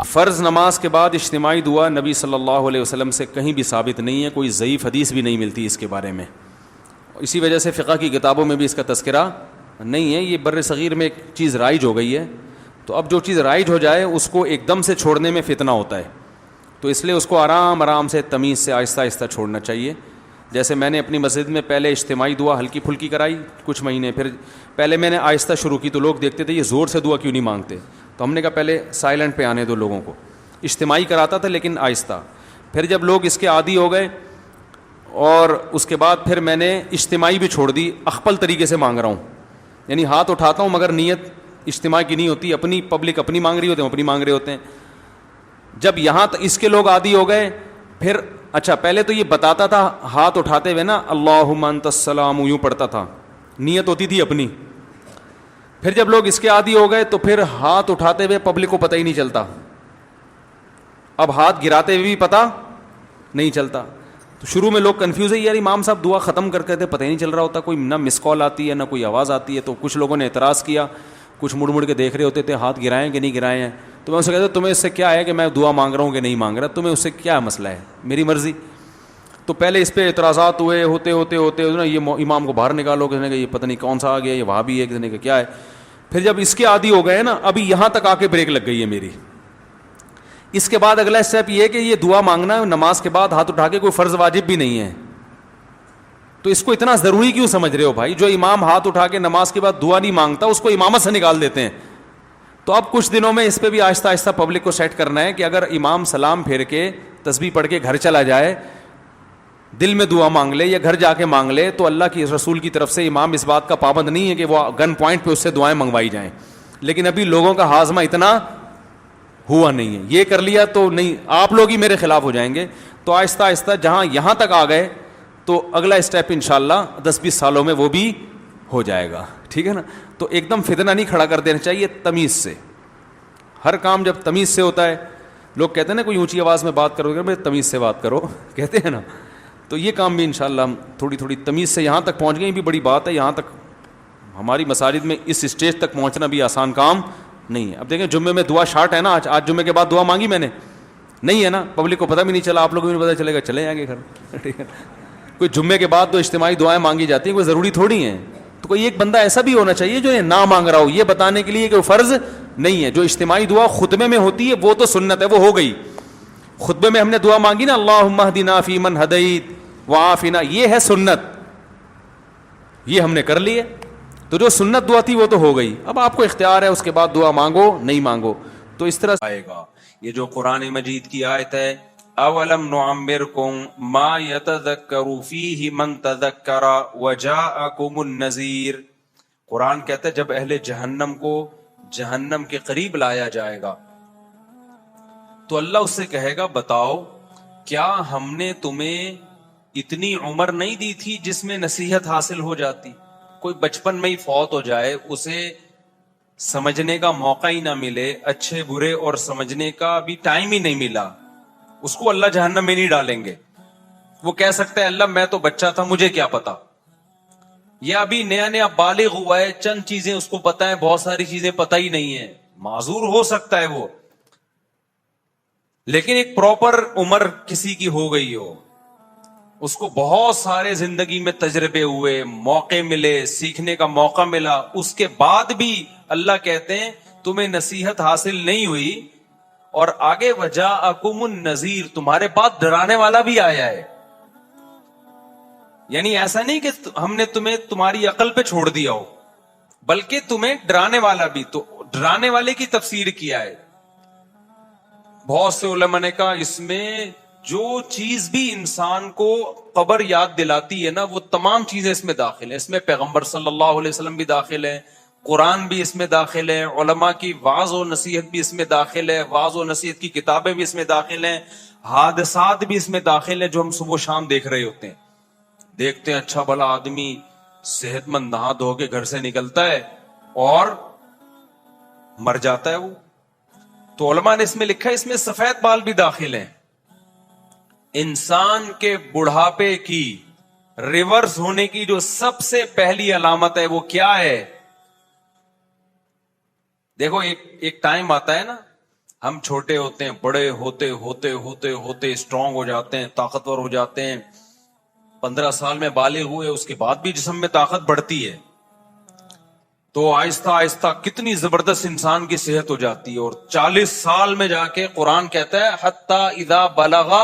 فرض نماز کے بعد اجتماعی دعا نبی صلی اللہ علیہ وسلم سے کہیں بھی ثابت نہیں ہے، کوئی ضعیف حدیث بھی نہیں ملتی اس کے بارے میں، اسی وجہ سے فقہ کی کتابوں میں بھی اس کا تذکرہ نہیں ہے. یہ بر صغیر میں ایک چیز رائج ہو گئی ہے، تو اب جو چیز رائج ہو جائے اس کو ایک دم سے چھوڑنے میں فتنہ ہوتا ہے، تو اس لیے اس کو آرام آرام سے تمیز سے آہستہ آہستہ چھوڑنا چاہیے. جیسے میں نے اپنی مسجد میں پہلے اجتماعی دعا ہلکی پھلکی کرائی کچھ مہینے، پھر پہلے میں نے آہستہ شروع کی تو لوگ دیکھتے تھے یہ زور سے دعا کیوں نہیں مانگتے، تو ہم نے کہا پہلے سائلنٹ پہ آنے دو لوگوں کو. اجتماعی کراتا تھا لیکن آہستہ. پھر جب لوگ اس کے عادی ہو گئے اور اس کے بعد پھر میں نے اجتماعی بھی چھوڑ دی، اخپل طریقے سے مانگ رہا ہوں، یعنی ہاتھ اٹھاتا ہوں مگر نیت اجتماع کی نہیں ہوتی، اپنی پبلک اپنی مانگ رہی ہوتے ہیں، اپنی مانگ رہے ہوتے ہیں. جب یہاں اس کے لوگ عادی ہو گئے پھر اچھا پہلے تو یہ بتاتا تھا ہاتھ اٹھاتے ہوئے نا اللہم انت السلام یوں پڑھتا تھا، نیت ہوتی تھی اپنی. پھر جب لوگ اس کے عادی ہو گئے تو پھر ہاتھ اٹھاتے ہوئے پبلک کو پتہ ہی نہیں چلتا، اب ہاتھ گراتے ہوئے بھی پتہ نہیں چلتا. تو شروع میں لوگ کنفیوز ہے، یار امام صاحب دعا ختم کر کے تھے پتہ ہی نہیں چل رہا ہوتا، کوئی نہ مس کال آتی ہے نہ کوئی آواز آتی ہے. تو کچھ لوگوں نے اعتراض کیا، کچھ مڑ مڑ کے دیکھ رہے ہوتے تھے ہاتھ گرائے کہ نہیں گرائے ہیں. تو میں اسے کہتا تمہیں اس سے کیا ہے کہ میں دعا مانگ رہا ہوں کہ نہیں مانگ رہا، تمہیں اس سے کیا مسئلہ ہے، میری مرضی. تو پہلے اس پہ اعتراضات ہوئے، ہوتے ہوتے ہوتے نا یہ امام کو باہر نکالو، کسی نے کہا یہ پتہ نہیں کون سا آ گیا، یہ وہاں بھی ہے، کسی نے کہا کیا ہے. پھر جب اس کے عادی ہو گئے نا، ابھی یہاں تک آ کے بریک لگ گئی ہے میری. اس کے بعد اگلا اسٹیپ یہ ہے کہ یہ دعا مانگنا نماز کے بعد ہاتھ اٹھا کے کوئی فرض واجب بھی نہیں ہے. تو اس کو اتنا ضروری کیوں سمجھ رہے ہو بھائی؟ جو امام ہاتھ اٹھا کے نماز کے بعد دعا نہیں مانگتا اس کو امامت سے نکال دیتے ہیں. تو اب کچھ دنوں میں اس پہ بھی آہستہ آہستہ پبلک کو سیٹ کرنا ہے کہ اگر امام سلام پھیر کے تسبیح پڑھ کے گھر چلا جائے، دل میں دعا مانگ لے یا گھر جا کے مانگ لے، تو اللہ کی رسول کی طرف سے امام اس بات کا پابند نہیں ہے کہ وہ گن پوائنٹ پہ اس سے دعائیں منگوائی جائیں. لیکن ابھی لوگوں کا ہاضمہ اتنا ہوا نہیں ہے، یہ کر لیا تو نہیں، آپ لوگ ہی میرے خلاف ہو جائیں گے. تو آہستہ آہستہ جہاں یہاں تک آ گئے تو اگلا اسٹیپ انشاءاللہ 10-20 سالوں میں وہ بھی ہو جائے گا. ٹھیک ہے نا؟ تو ایک دم فتنہ نہیں کھڑا کر دینا چاہیے، تمیز سے. ہر کام جب تمیز سے ہوتا ہے، لوگ کہتے ہیں نا کوئی اونچی آواز میں بات کرو گے، تمیز سے بات کرو کہتے ہیں نا، تو یہ کام بھی انشاءاللہ ہم تھوڑی تھوڑی تمیز سے یہاں تک پہنچ گئے. بھی بڑی بات ہے، یہاں تک ہماری مساجد میں اس اسٹیج تک پہنچنا بھی آسان کام نہیں ہے. اب دیکھیں جمعے میں دعا شارٹ ہے نا، آج جمعے کے بعد دعا مانگی میں نے نہیں ہے نا، پبلک کو پتہ بھی نہیں چلا، آپ لوگوں کو بھی پتہ چلے گا، چلے جائیں گے گھر. ٹھیک ہے، کوئی جمعے کے بعد تو اجتماعی دعائیں مانگی جاتی ہیں، کوئی ضروری تھوڑی ہیں. تو کوئی ایک بندہ ایسا بھی ہونا چاہیے جو یہ نہ مانگ رہا ہو، یہ بتانے کے لیے کہ وہ فرض نہیں ہے. جو اجتماعی دعا خطبے میں ہوتی ہے وہ تو سنت ہے، وہ ہو گئی. خطبے میں ہم نے دعا مانگی نا اللہم اہدنا فیمن ہدیت وعافنا، یہ ہے سنت، یہ ہم نے کر لی ہے. تو جو سنت دعا تھی وہ تو ہو گئی، اب آپ کو اختیار ہے اس کے بعد دعا مانگو نہیں مانگو. تو اس طرح آئے گا. یہ جو قرآن مجید کی آیت ہے اولم نعمرکم ما یتذکر فیہ من تذکر وجاءکم النذیر، قرآن کہتا ہے جب اہل جہنم کو جہنم کے قریب لایا جائے گا تو اللہ اس سے کہے گا بتاؤ کیا ہم نے تمہیں اتنی عمر نہیں دی تھی جس میں نصیحت حاصل ہو جاتی؟ کوئی بچپن میں ہی فوت ہو جائے، اسے سمجھنے کا موقع ہی نہ ملے، اچھے برے اور سمجھنے کا بھی ٹائم ہی نہیں ملا، اس کو اللہ جہنم میں نہیں ڈالیں گے. وہ کہہ سکتا ہے اللہ میں تو بچہ تھا مجھے کیا پتا، یا ابھی نیا نیا بالغ ہوا ہے، چند چیزیں اس کو پتا ہے، بہت ساری چیزیں پتہ ہی نہیں ہے، معذور ہو سکتا ہے وہ. لیکن ایک پراپر عمر کسی کی ہو گئی ہو، اس کو بہت سارے زندگی میں تجربے ہوئے، موقع ملے، سیکھنے کا موقع ملا، اس کے بعد بھی اللہ کہتے ہیں تمہیں نصیحت حاصل نہیں ہوئی، اور آگے وجاءکم النذیر، تمہارے پاس ڈرانے والا بھی آیا ہے. یعنی ایسا نہیں کہ ہم نے تمہیں تمہاری عقل پہ چھوڑ دیا ہو، بلکہ تمہیں ڈرانے والا بھی. تو ڈرانے والے کی تفسیر کیا ہے؟ بہت سے علماء نے کہا اس میں جو چیز بھی انسان کو قبر یاد دلاتی ہے نا وہ تمام چیزیں اس میں داخل ہیں. اس میں پیغمبر صلی اللہ علیہ وسلم بھی داخل ہے، قرآن بھی اس میں داخل ہے، علماء کی وعظ و نصیحت بھی اس میں داخل ہے، وعظ و نصیحت کی کتابیں بھی اس میں داخل ہیں، حادثات بھی اس میں داخل ہیں جو ہم صبح و شام دیکھ رہے ہوتے ہیں. دیکھتے ہیں اچھا بھلا آدمی صحت مند نہا دھو کے گھر سے نکلتا ہے اور مر جاتا ہے وہ. تو علماء نے اس میں لکھا ہے اس میں سفید بال بھی داخل ہیں. انسان کے بڑھاپے کی ریورس ہونے کی جو سب سے پہلی علامت ہے وہ کیا ہے؟ دیکھو ایک ٹائم آتا ہے نا ہم چھوٹے ہوتے ہیں، بڑے ہوتے ہوتے ہوتے ہوتے اسٹرانگ ہو جاتے ہیں، طاقتور ہو جاتے ہیں، 15 سال میں بالغ ہوئے، اس کے بعد بھی جسم میں طاقت بڑھتی ہے، تو آہستہ آہستہ کتنی زبردست انسان کی صحت ہو جاتی ہے، اور 40 سال میں جا کے قرآن کہتا ہے حتی اذا بلغ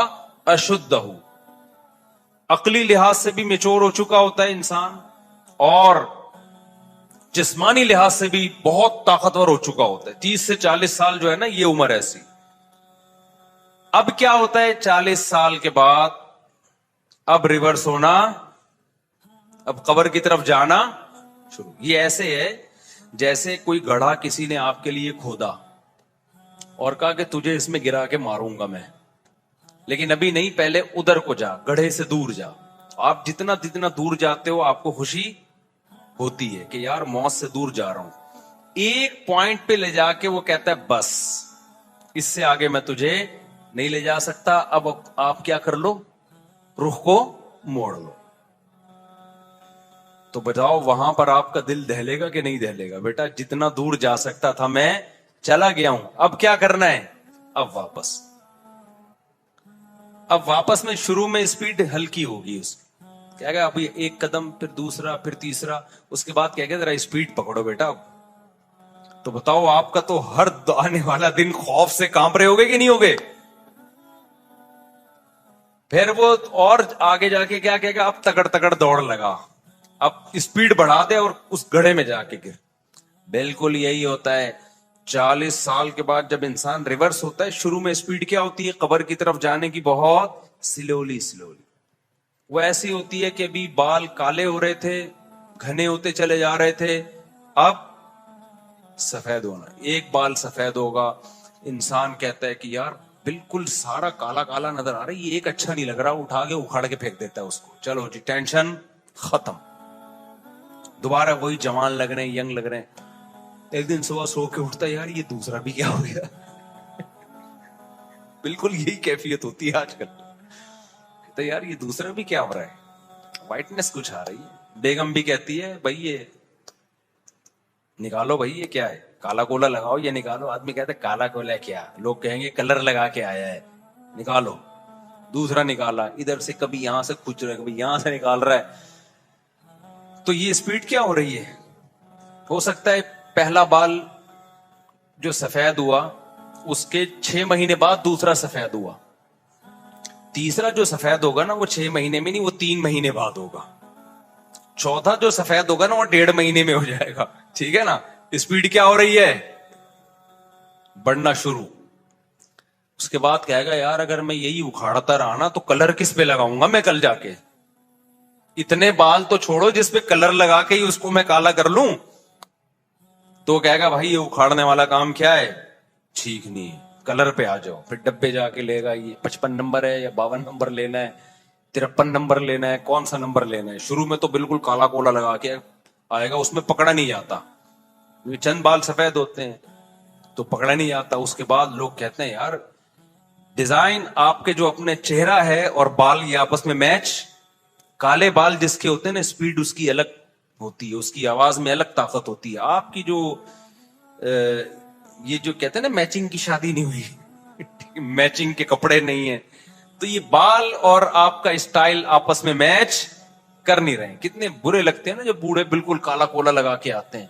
اشدہ، عقلی لحاظ سے بھی میچور ہو چکا ہوتا ہے انسان، اور جسمانی لحاظ سے بھی بہت طاقتور ہو چکا ہوتا ہے۔ 30 سے 40 سال جو ہے نا، یہ عمر ایسی۔ اب کیا ہوتا ہے 40 سال کے بعد؟ اب ریورس ہونا، اب قبر کی طرف جانا شروع۔ یہ ایسے ہے جیسے کوئی گڑھا کسی نے آپ کے لیے کھودا اور کہا کہ تجھے اس میں گرا کے ماروں گا میں، لیکن ابھی نہیں، پہلے ادھر کو جا، گڑھے سے دور جا۔ آپ جتنا جتنا دور جاتے ہو آپ کو خوشی ہوتی ہے کہ یار موت سے دور جا رہا ہوں۔ ایک پوائنٹ پہ لے جا کے وہ کہتا ہے بس اس سے آگے میں تجھے نہیں لے جا سکتا، اب آپ کیا کر لو، رخ کو موڑ لو۔ تو بتاؤ وہاں پر آپ کا دل دہلے گا کہ نہیں دہلے گا؟ بیٹا جتنا دور جا سکتا تھا میں چلا گیا ہوں، اب کیا کرنا ہے؟ اب واپس میں شروع میں اسپیڈ ہلکی ہوگی، اس کیا گیا ابھی ایک قدم، پھر دوسرا، پھر تیسرا، اس کے بعد کیا گیا ذرا اسپیڈ پکڑو بیٹا۔ تو بتاؤ آپ کا تو ہر آنے والا دن خوف سے کانپ رہے ہوگے کہ نہیں ہوگے؟ پھر وہ اور آگے جا کے کیا کہے گا، اب تکڑ تکڑ دوڑ لگا، اب اسپیڈ بڑھا دے اور اس گڑھے میں جا کے گر۔ بالکل یہی ہوتا ہے 40 سال کے بعد جب انسان ریورس ہوتا ہے، شروع میں اسپیڈ کیا ہوتی ہے قبر کی طرف جانے کی؟ بہت سلولی وہ ایسی ہوتی ہے کہ ابھی بال کالے ہو رہے تھے، گھنے ہوتے چلے جا رہے تھے، اب سفید ہونا، ایک بال سفید ہوگا، انسان کہتا ہے کہ یار بالکل سارا کالا کالا نظر آ رہا ہے، یہ ایک اچھا نہیں لگ رہا، اٹھا کے اکھاڑ کے پھینک دیتا ہے اس کو، چلو جی ٹینشن ختم، دوبارہ وہی جوان لگ رہے ہیں، ینگ لگ رہے ہیں۔ ایک دن صبح سو کے اٹھتا ہے، یار یہ دوسرا بھی کیا ہو گیا؟ بالکل یہی کیفیت ہوتی ہے آج کل، تو یار یہ دوسرا بھی کیا ہو رہا ہے، وائٹنس کچھ آ رہی ہے۔ بیگم بھی کہتی ہے بھائی یہ نکالو، بھائی یہ کیا ہے، کالا کولا لگاؤ، یہ نکالو۔ آدمی کہتے کالا کولا کیا، لوگ کہیں گے کلر لگا کے آیا ہے، نکالو۔ دوسرا نکالا، ادھر سے کبھی یہاں سے کھچ رہا ہے، کبھی یہاں سے نکال رہا ہے، تو یہ اسپیڈ کیا ہو رہی ہے؟ ہو سکتا ہے پہلا بال جو سفید ہوا اس کے 6 مہینے بعد دوسرا سفید ہوا، تیسرا جو سفید ہوگا نا وہ 6 مہینے میں نہیں، وہ 3 مہینے بعد ہوگا، چوتھا جو سفید ہوگا نا وہ 1.5 مہینے میں ہو جائے گا، ٹھیک ہے نا؟ اسپیڈ کیا ہو رہی ہے؟ بڑھنا شروع۔ اس کے بعد کہے گا یار اگر میں یہی اکھاڑتا رہا نا تو کلر کس پہ لگاؤں گا میں کل جا کے؟ اتنے بال تو چھوڑو جس پہ کلر لگا کے ہی اس کو میں کالا کر لوں۔ تو کہے گا بھائی یہ اکھاڑنے والا کام کیا ہے، ٹھیک نہیں ہے، کلر پہ آ جاؤ۔ پھر ڈبے جا کے لے گا، یہ 55 نمبر ہے یا 52 نمبر لینا ہے، 53 نمبر لینا ہے، کون سا نمبر لینا ہے۔ شروع میں تو بالکل کالا کولا لگا کے آئے گا، اس میں پکڑا نہیں جاتا، چند بال سفید ہوتے ہیں تو پکڑا نہیں جاتا۔ اس کے بعد لوگ کہتے ہیں یار ڈیزائن آپ کے جو اپنے چہرہ ہے اور بال یہ آپس میں میچ، کالے بال جس کے ہوتے ہیں نا اسپیڈ اس کی الگ ہوتی ہے، اس کی آواز میں الگ طاقت ہوتی ہے۔ آپ کی جو یہ جو کہتے ہیں نا میچنگ کی شادی نہیں ہوئی، میچنگ کے کپڑے نہیں ہیں، تو یہ بال اور آپ کا اسٹائل آپس میں میچ کر نہیں رہے ہیں۔ کتنے برے لگتے ہیں نا جب بوڑھے بالکل کالا کولا لگا کے آتے ہیں۔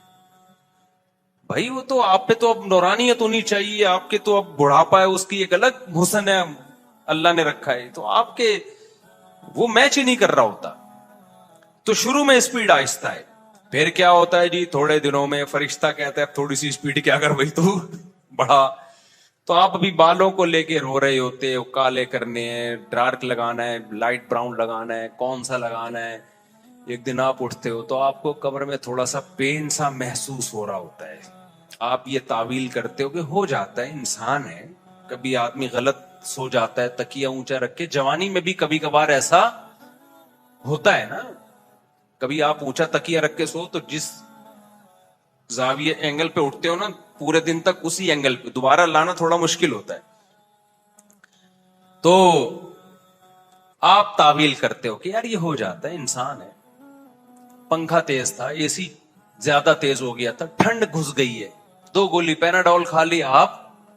بھائی وہ تو آپ پہ تو اب نورانیت ہونی چاہیے، آپ کے تو اب بڑھاپا ہے، اس کی ایک الگ حسن ہے اللہ نے رکھا ہے، تو آپ کے وہ میچ ہی نہیں کر رہا ہوتا۔ تو شروع میں اسپیڈ آہستہ ہے، پھر کیا ہوتا ہے جی تھوڑے دنوں میں فرشتہ کہتا ہے اب تھوڑی سی اسپیڈ کیا کر بھائی تو بڑھا۔ تو آپ ابھی بالوں کو لے کے رو رہے ہوتے ہو، کالے کرنے ہیں، ڈارک لگانا ہے، لائٹ براؤن لگانا ہے، کون سا لگانا ہے۔ ایک دن آپ اٹھتے ہو تو آپ کو کمر میں تھوڑا سا پین سا محسوس ہو رہا ہوتا ہے، آپ یہ تعویل کرتے ہو کہ ہو جاتا ہے، انسان ہے، کبھی آدمی غلط سو جاتا ہے تکیہ اونچا رکھ کے۔ جوانی میں بھی کبھی کبھار ایسا ہوتا ہے نا، کبھی آپ اونچا تکیہ رکھ کے سو تو جس زاویے اینگل پہ اٹھتے ہو نا پورے دن تک اسی اینگل پہ دوبارہ لانا تھوڑا مشکل ہوتا ہے، تو آپ تعویل کرتے ہو کہ یار یہ ہو جاتا ہے، انسان ہے، پنکھا تیز تھا، اے سی زیادہ تیز ہو گیا تھا، ٹھنڈ گھس گئی ہے، 2 گولی پیناڈول کھا لی، آپ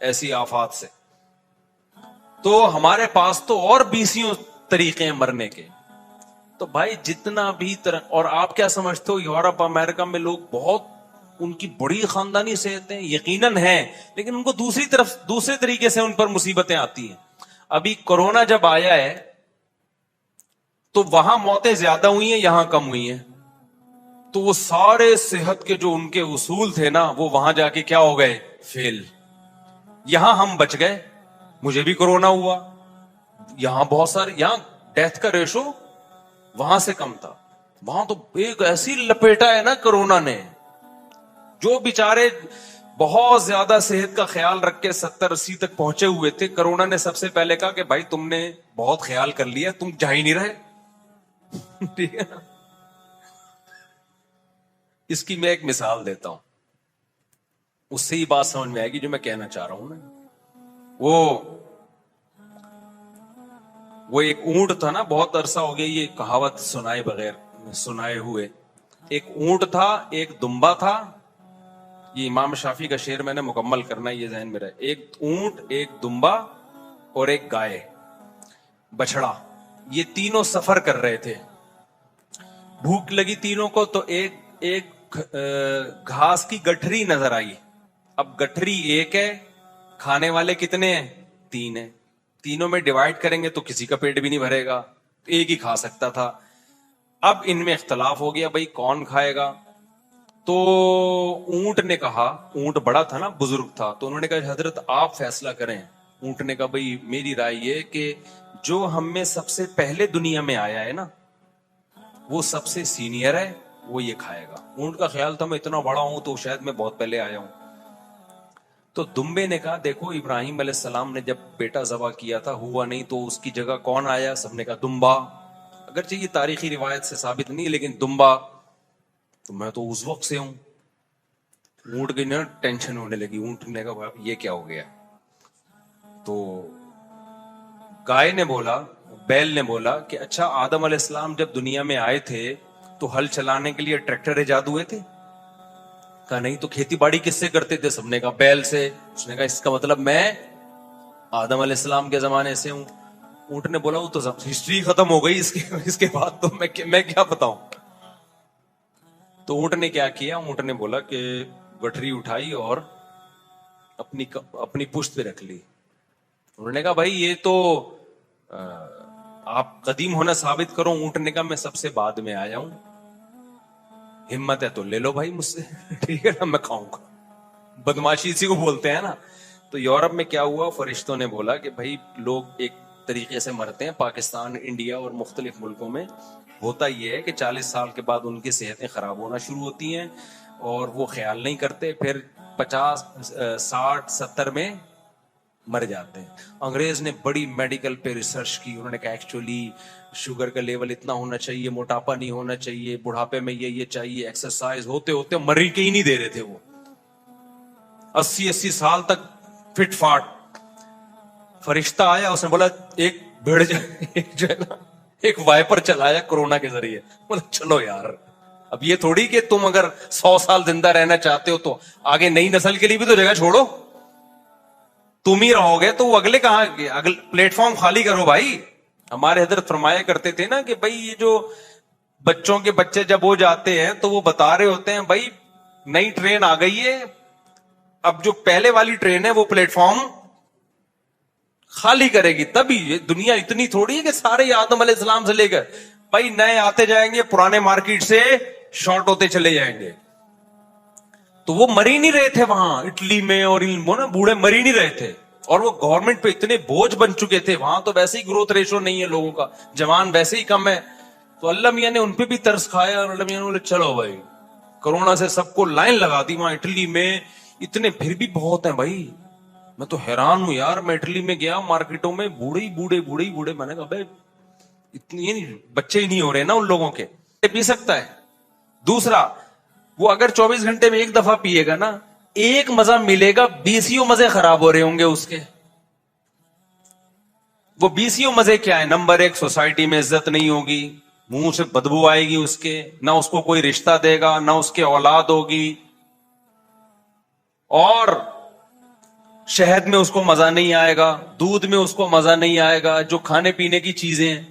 ایسی آفات سے. تو ہمارے پاس تو اور 20 طریقے ہیں مرنے کے. تو بھائی جتنا بھی اور آپ کیا سمجھتے ہو یورپ امریکہ میں لوگ بہت ان کی بڑی خاندانی صحتیں یقیناً ہیں، لیکن ان کو دوسرے طریقے سے ان پر مصیبتیں آتی ہیں. ابھی کورونا جب آیا ہے تو وہاں موتیں زیادہ ہوئی ہیں، یہاں کم ہوئی ہیں. تو وہ سارے صحت کے جو ان کے اصول تھے نا، وہ وہاں جا کے کیا ہو گئے؟ فیل. یہاں ہم بچ گئے، مجھے بھی کورونا ہوا، یہاں بہت سارے، یہاں ڈیتھ کا ریشو وہاں سے کم تھا. وہاں تو ایک ایسی لپیٹا ہے نا کورونا نے، جو بیچارے بہت زیادہ صحت کا خیال رکھ کے 70-80 تک پہنچے ہوئے تھے، کورونا نے سب سے پہلے کہا کہ بھائی تم نے بہت خیال کر لیا، تم جا ہی نہیں رہے. ٹھیک ہے نا؟ اس کی میں ایک مثال دیتا ہوں، اس سے ہی بات سمجھ میں آئے گی جو میں کہنا چاہ رہا ہوں نا. وہ ایک اونٹ تھا نا، بہت عرصہ ہو گیا یہ کہاوت سنائے ہوئے. ایک اونٹ تھا، ایک دمبا تھا. یہ امام شافعی کا شعر میں نے مکمل کرنا ہے، یہ ذہن میں رہے. ایک اونٹ، ایک دمبا اور ایک گائے بچڑا، یہ تینوں سفر کر رہے تھے. بھوک لگی تینوں کو تو ایک گھاس کی گٹھری نظر آئی. اب گٹھری ایک ہے، کھانے والے کتنے ہیں؟ 3 ہیں. تینوں میں ڈیوائڈ کریں گے تو کسی کا پیٹ بھی نہیں بھرے گا، ایک ہی کھا سکتا تھا. اب ان میں اختلاف ہو گیا بھائی کون کھائے گا. تو اونٹ نے کہا، اونٹ بڑا تھا نا، بزرگ تھا، تو انہوں نے کہا حضرت آپ فیصلہ کریں. اونٹ نے کہا بھائی میری رائے یہ کہ جو ہم میں سب سے پہلے دنیا میں آیا ہے نا، وہ سب سے سینئر ہے، وہ یہ کھائے گا. اونٹ کا خیال تھا میں اتنا بڑا ہوں تو شاید میں بہت پہلے آیا ہوں. تو دمبے نے کہا دیکھو ابراہیم علیہ السلام نے جب بیٹا ذبح کیا تھا ہوا نہیں، تو اس کی جگہ کون آیا؟ سب نے کہا دمبا. اگرچہ یہ تاریخی روایت سے ثابت نہیں، لیکن دمبا. تو میں تو اس وقت سے ہوں. اونٹ کی نا ٹینشن ہونے لگی. اونٹ نے کہا یہ کیا ہو گیا؟ تو گائے نے بولا، بیل نے بولا کہ اچھا آدم علیہ السلام جب دنیا میں آئے تھے تو ہل چلانے کے لیے ٹریکٹر ایجاد ہوئے تھے؟ کہا نہیں. تو کھیتی باڑی کس سے کرتے تھے؟ سب نے کہا بیل سے. اس نے کہا اس کا مطلب میں آدم علیہ السلام کے زمانے سے ہوں. اونٹ نے بولا وہ تو ہسٹری ختم ہو گئی، اس کے بعد تو میں کیا بتاؤں. تو اونٹ نے کیا کیا؟ اونٹ نے بولا کہ گٹھری اٹھائی اور اپنی پشت پہ رکھ لی. انہوں نے کہا بھائی یہ تو آپ قدیم ہونا ثابت کرو. اونٹ نے کہا میں سب سے بعد میں آیا ہوں، ہمت ہے تو لے لو بھائی مجھ سے. ٹھیک ہے نا، میں کھاؤں گا. بدماشی اسی کو بولتے ہیں نا. تو یورپ میں کیا ہوا، فرشتوں نے بولا کہ بھائی لوگ ایک طریقے سے مرتے ہیں. پاکستان، انڈیا اور مختلف ملکوں میں ہوتا یہ ہے کہ 40 سال کے بعد ان کی صحتیں خراب ہونا شروع ہوتی ہیں اور وہ خیال نہیں کرتے، پھر 50 60 70 میں مر جاتے ہیں. انگریز نے بڑی میڈیکل پہ ریسرچ کی. انہوں نے کہا ایکچولی شوگر کا لیول اتنا ہونا چاہیے، موٹاپا نہیں ہونا چاہیے، بڑھاپے میں یہ چاہیے. ایکسرسائز ہوتے ہوتے مر کے ہی نہیں دے رہے تھے. وہ 80 سال تک فٹ فاٹ. فرشتہ آیا، اس نے بولا ایک بھیڑ جو ہے نا، ایک وائپر چلایا کورونا کے ذریعے. بولا چلو یار، اب یہ تھوڑی کہ تم اگر 100 سال زندہ رہنا چاہتے ہو تو آگے نئی نسل کے لیے بھی تو جگہ چھوڑو. تم ہی رہو گے تو وہ اگلے کہاں؟ پلیٹ فارم خالی کرو بھائی. ہمارے حضرت فرمایا کرتے تھے نا کہ بھائی یہ جو بچوں کے بچے جب وہ جاتے ہیں تو وہ بتا رہے ہوتے ہیں بھائی نئی ٹرین آ گئی ہے، اب جو پہلے والی ٹرین ہے وہ پلیٹ فارم خالی کرے گی. تبھی دنیا اتنی تھوڑی ہے کہ سارے آدم علیہ السلام سے لے کر بھائی نئے آتے جائیں گے، پرانے مارکیٹ سے شارٹ ہوتے چلے جائیں گے. تو وہ مر ہی نہیں رہے تھے وہاں اٹلی میں، اور بوڑھے مر ہی نہیں رہے تھے. اور وہ گورنمنٹ پہ اتنے بوجھ بن چکے تھے. وہاں تو ویسے ہی گروتھ ریشو نہیں ہے لوگوں کا، جوان ویسے ہی کم ہے. تو اللہ میاں نے ان پہ بھی ترس کھایا اور اللہ میاں نے بولے چلو بھائی کورونا سے سب کو لائن لگا دی. وہاں اٹلی میں اتنے پھر بھی بہت ہیں بھائی. میں تو حیران ہوں یار. میں اٹلی میں گیا مارکیٹوں میں، بوڑھے. میں نے کہا بھائی اتنی بچے ہی نہیں ہو رہے نا ان لوگوں کے. پی سکتا ہے. دوسرا وہ اگر 24 گھنٹے میں ایک دفعہ پیے گا نا، ایک مزہ ملے گا، 20 مزے خراب ہو رہے ہوں گے اس کے. وہ 20 مزے کیا ہے؟ نمبر 1 سوسائٹی میں عزت نہیں ہوگی، منہ سے بدبو آئے گی اس کے، نہ اس کو کوئی رشتہ دے گا، نہ اس کے اولاد ہوگی. اور شہد میں اس کو مزہ نہیں آئے گا, دودھ میں اس کو مزہ نہیں آئے گا, جو کھانے پینے کی چیزیں ہیں.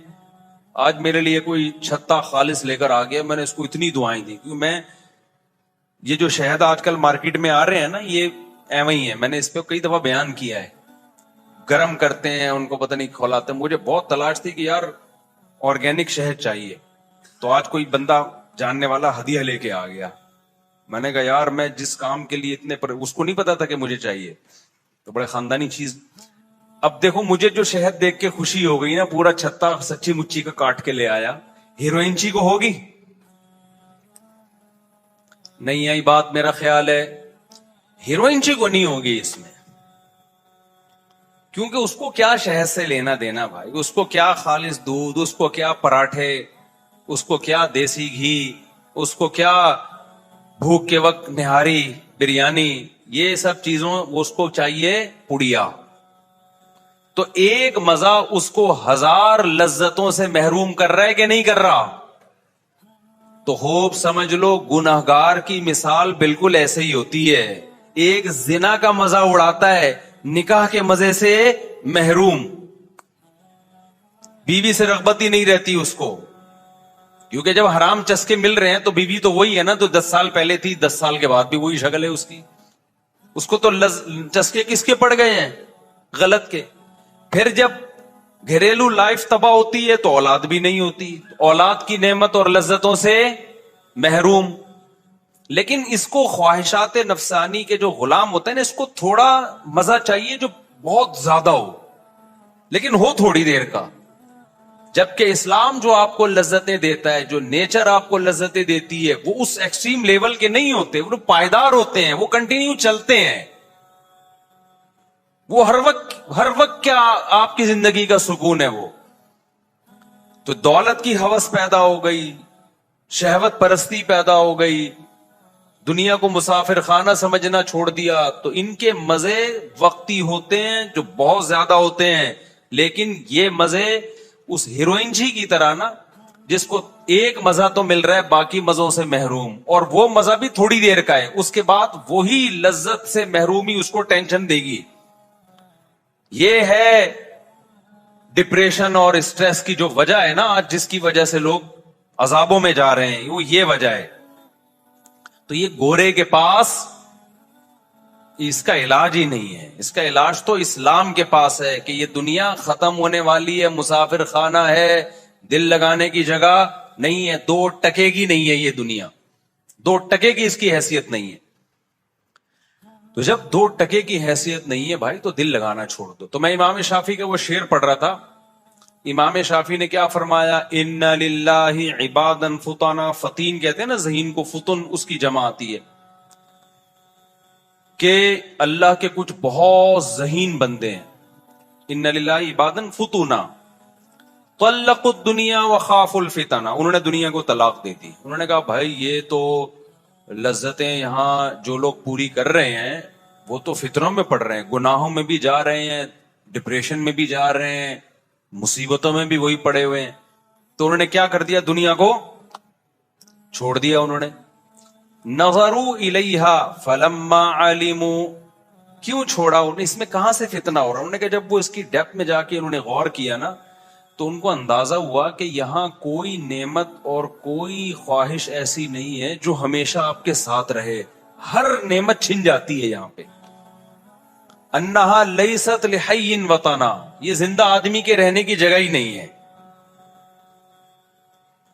آج میرے لیے کوئی چھتا خالص لے کر آ گیا, میں نے اس کو اتنی دعائیں دی, کیونکہ میں یہ جو شہد آج کل مارکیٹ میں آ رہے ہیں نا, یہ ایویں ہی ہے. میں نے اس پہ کئی دفعہ بیان کیا ہے, گرم کرتے ہیں ان کو پتہ نہیں کھولاتے ہیں. مجھے بہت تلاش تھی کہ یار آرگینک شہد چاہیے, تو آج کوئی بندہ جاننے والا ہدیہ لے کے آ گیا. میں نے کہا یار میں جس کام کے لیے اتنے اس کو نہیں پتا تھا کہ مجھے چاہیے, تو بڑے خاندانی چیز. اب دیکھو مجھے جو شہد دیکھ کے خوشی ہو گئی نا, پورا چھتا سچی مچی کا کاٹ کے لے آیا. ہیروئنچی کو ہوگی نہیں آئی بات, میرا خیال ہے ہیروئنچی کو نہیں ہوگی اس میں, کیونکہ اس کو کیا شہد سے لینا دینا بھائی, اس کو کیا خالص دودھ, اس کو کیا پراٹھے, اس کو کیا دیسی گھی, اس کو کیا بھوک کے وقت نہاری بریانی, یہ سب چیزوں اس کو چاہیے پڑیا. تو ایک مزہ اس کو 1000 لذتوں سے محروم کر رہا ہے کہ نہیں کر رہا؟ تو خوب سمجھ لو گنہگار کی مثال بالکل ایسے ہی ہوتی ہے. ایک زنا کا مزہ اڑاتا ہے, نکاح کے مزے سے محروم, بیوی سے رغبت ہی نہیں رہتی اس کو, کیونکہ جب حرام چسکے مل رہے ہیں تو بیوی تو وہی ہے نا, تو 10 سال پہلے تھی, 10 سال کے بعد بھی وہی شکل ہے اس کی. اس کو تو چسکے کس کے پڑ گئے ہیں؟ غلط کے. پھر جب گھریلو لائف تباہ ہوتی ہے تو اولاد بھی نہیں ہوتی, اولاد کی نعمت اور لذتوں سے محروم. لیکن اس کو خواہشات نفسانی کے جو غلام ہوتے ہیں نا, اس کو تھوڑا مزہ چاہیے جو بہت زیادہ ہو, لیکن ہو تھوڑی دیر کا. جبکہ اسلام جو آپ کو لذتیں دیتا ہے, جو نیچر آپ کو لذتیں دیتی ہے, وہ اس ایکسٹریم لیول کے نہیں ہوتے, وہ پائیدار ہوتے ہیں, وہ کنٹینیو چلتے ہیں. وہ ہر وقت کیا آپ کی زندگی کا سکون ہے وہ. تو دولت کی ہوس پیدا ہو گئی, شہوت پرستی پیدا ہو گئی, دنیا کو مسافر خانہ سمجھنا چھوڑ دیا, تو ان کے مزے وقتی ہوتے ہیں جو بہت زیادہ ہوتے ہیں. لیکن یہ مزے اس ہیروئنچی کی طرح نا, جس کو ایک مزہ تو مل رہا ہے باقی مزوں سے محروم, اور وہ مزہ بھی تھوڑی دیر کا ہے, اس کے بعد وہی لذت سے محرومی اس کو ٹینشن دے گی. یہ ہے ڈپریشن اور اسٹریس کی جو وجہ ہے نا آج, جس کی وجہ سے لوگ عذابوں میں جا رہے ہیں, وہ یہ وجہ ہے. تو یہ گورے کے پاس اس کا علاج ہی نہیں ہے. اس کا علاج تو اسلام کے پاس ہے کہ یہ دنیا ختم ہونے والی ہے, مسافر خانہ ہے, دل لگانے کی جگہ نہیں ہے, 2 ٹکے کی نہیں ہے یہ دنیا, 2 ٹکے کی اس کی حیثیت نہیں ہے. تو جب 2 ٹکے کی حیثیت نہیں ہے بھائی, تو دل لگانا چھوڑ دو. تو میں امام شافعی کا وہ شعر پڑھ رہا تھا. امام شافعی نے کیا فرمایا, ان للہ عبادا فطنا, فطین کہتے ہیں نا ذہین کو, فطن اس کی جمع آتی ہے, کہ اللہ کے کچھ بہت ذہین بندے ہیں. ان للہ عبادا فطنا طلقوا الدنیا وخافوا الفتنہ, انہوں نے دنیا کو طلاق دے دی. انہوں نے کہا بھائی یہ تو لذتیں یہاں جو لوگ پوری کر رہے ہیں وہ تو فتنوں میں پڑ رہے ہیں, گناہوں میں بھی جا رہے ہیں, ڈپریشن میں بھی جا رہے ہیں, مصیبتوں میں بھی وہی پڑے ہوئے ہیں. تو انہوں نے کیا کر دیا, دنیا کو چھوڑ دیا. انہوں نے نظروا الیہا فلما علموا, کیوں چھوڑا انہوں نے, اس میں کہاں سے فتنہ ہو رہا. انہوں نے کہا جب وہ اس کی ڈیپتھ میں جا کے انہوں نے غور کیا نا, تو ان کو اندازہ ہوا کہ یہاں کوئی نعمت اور کوئی خواہش ایسی نہیں ہے جو ہمیشہ آپ کے ساتھ رہے, ہر نعمت چھن جاتی ہے یہاں پہ. انہا لیست لحی وطنا, یہ زندہ آدمی کے رہنے کی جگہ ہی نہیں ہے.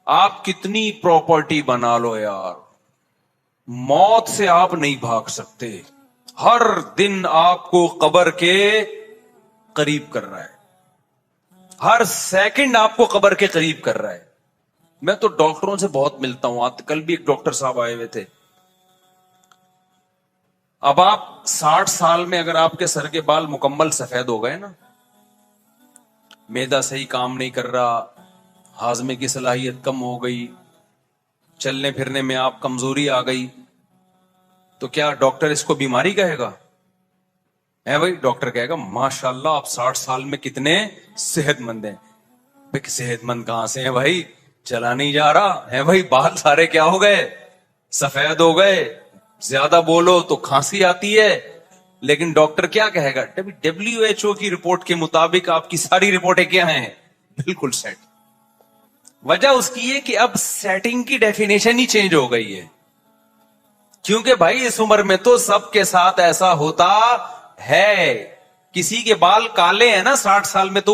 آپ کتنی پراپرٹی بنا لو یار, موت سے آپ نہیں بھاگ سکتے. ہر دن آپ کو قبر کے قریب کر رہا ہے, ہر سیکنڈ آپ کو قبر کے قریب کر رہا ہے. میں تو ڈاکٹروں سے بہت ملتا ہوں, کل بھی ایک ڈاکٹر صاحب آئے ہوئے تھے. اب آپ 60 سال میں اگر آپ کے سر کے بال مکمل سفید ہو گئے نا, معدہ صحیح کام نہیں کر رہا, ہاضمے کی صلاحیت کم ہو گئی, چلنے پھرنے میں آپ کمزوری آ گئی, تو کیا ڈاکٹر اس کو بیماری کہے گا؟ ہے بھائی, ڈاکٹر کہے گا ماشاءاللہ آپ 60 سال میں کتنے صحت مند ہیں. بھائی صحت مند کہاں سے ہیں بھائی, چلا نہیں جا رہا ہے بھائی, بال سارے کیا ہو گئے, سفید ہو گئے, زیادہ بولو تو کھانسی آتی ہے, لیکن ڈاکٹر کیا کہے گا؟ WHO کی رپورٹ کے مطابق آپ کی ساری رپورٹیں کیا ہیں؟ بالکل سیٹ. وجہ اس کی ہے کہ اب سیٹنگ کی ڈیفینیشن ہی چینج ہو گئی ہے. کیونکہ بھائی اس عمر میں تو سب کے ساتھ ایسا ہوتا ہے. کسی کے بال کالے ہیں نا 60 سال میں تو